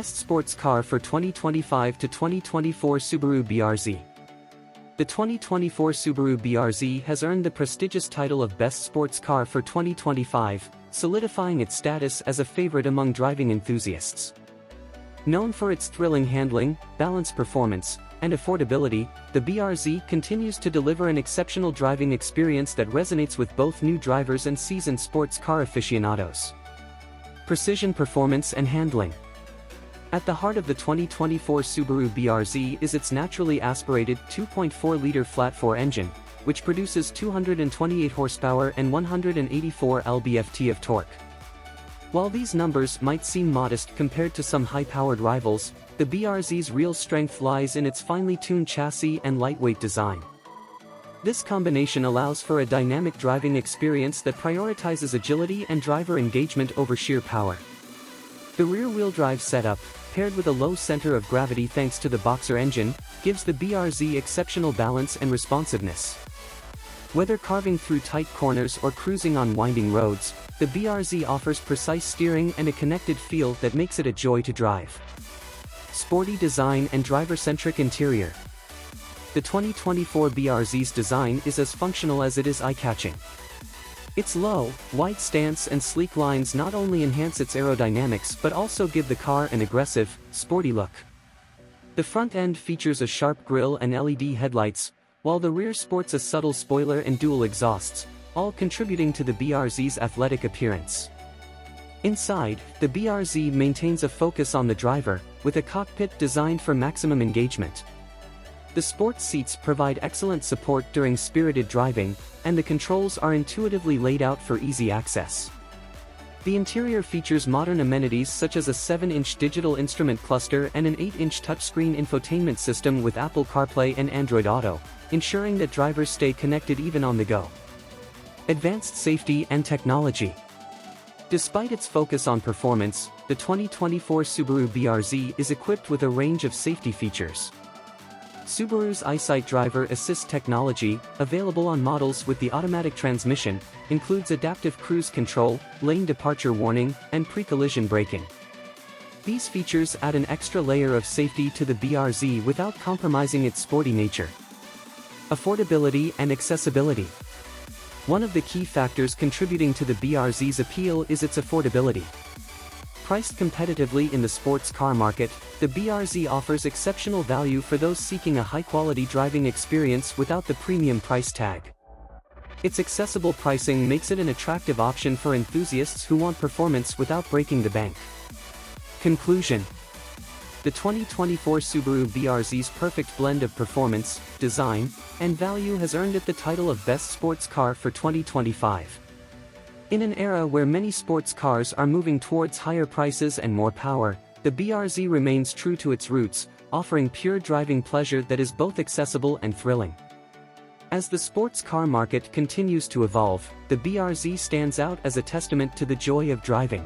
Best Sports Car for 2025 to 2024 Subaru BRZ. The 2024 Subaru BRZ has earned the prestigious title of Best Sports Car for 2025, solidifying its status as a favorite among driving enthusiasts. Known for its thrilling handling, balanced performance, and affordability, the BRZ continues to deliver an exceptional driving experience that resonates with both new drivers and seasoned sports car aficionados. Precision, performance, and handling. At the heart of the 2024 Subaru BRZ is its naturally aspirated 2.4-liter flat-4 engine, which produces 228 horsepower and 184 lb-ft of torque. While these numbers might seem modest compared to some high-powered rivals, the BRZ's real strength lies in its finely tuned chassis and lightweight design. This combination allows for a dynamic driving experience that prioritizes agility and driver engagement over sheer power. The rear-wheel drive setup, paired with a low center of gravity thanks to the boxer engine, gives the BRZ exceptional balance and responsiveness. Whether carving through tight corners or cruising on winding roads, the BRZ offers precise steering and a connected feel that makes it a joy to drive. Sporty design and driver-centric interior. The 2024 BRZ's design is as functional as it is eye-catching. Its low, wide stance and sleek lines not only enhance its aerodynamics but also give the car an aggressive, sporty look. The front end features a sharp grille and LED headlights, while the rear sports a subtle spoiler and dual exhausts, all contributing to the BRZ's athletic appearance. Inside, the BRZ maintains a focus on the driver, with a cockpit designed for maximum engagement. The sports seats provide excellent support during spirited driving, and the controls are intuitively laid out for easy access. The interior features modern amenities such as a 7-inch digital instrument cluster and an 8-inch touchscreen infotainment system with Apple CarPlay and Android Auto, ensuring that drivers stay connected even on the go. Advanced safety and technology. Despite its focus on performance, the 2024 Subaru BRZ is equipped with a range of safety features. Subaru's EyeSight driver assist technology, available on models with the automatic transmission, includes adaptive cruise control, lane departure warning, and pre-collision braking. These features add an extra layer of safety to the BRZ without compromising its sporty nature. Affordability and accessibility. One of the key factors contributing to the BRZ's appeal is its affordability. Priced competitively in the sports car market, the BRZ offers exceptional value for those seeking a high-quality driving experience without the premium price tag. Its accessible pricing makes it an attractive option for enthusiasts who want performance without breaking the bank. Conclusion. The 2024 Subaru BRZ's perfect blend of performance, design, and value has earned it the title of Best Sports Car for 2025. In an era where many sports cars are moving towards higher prices and more power, the BRZ remains true to its roots, offering pure driving pleasure that is both accessible and thrilling. As the sports car market continues to evolve, the BRZ stands out as a testament to the joy of driving.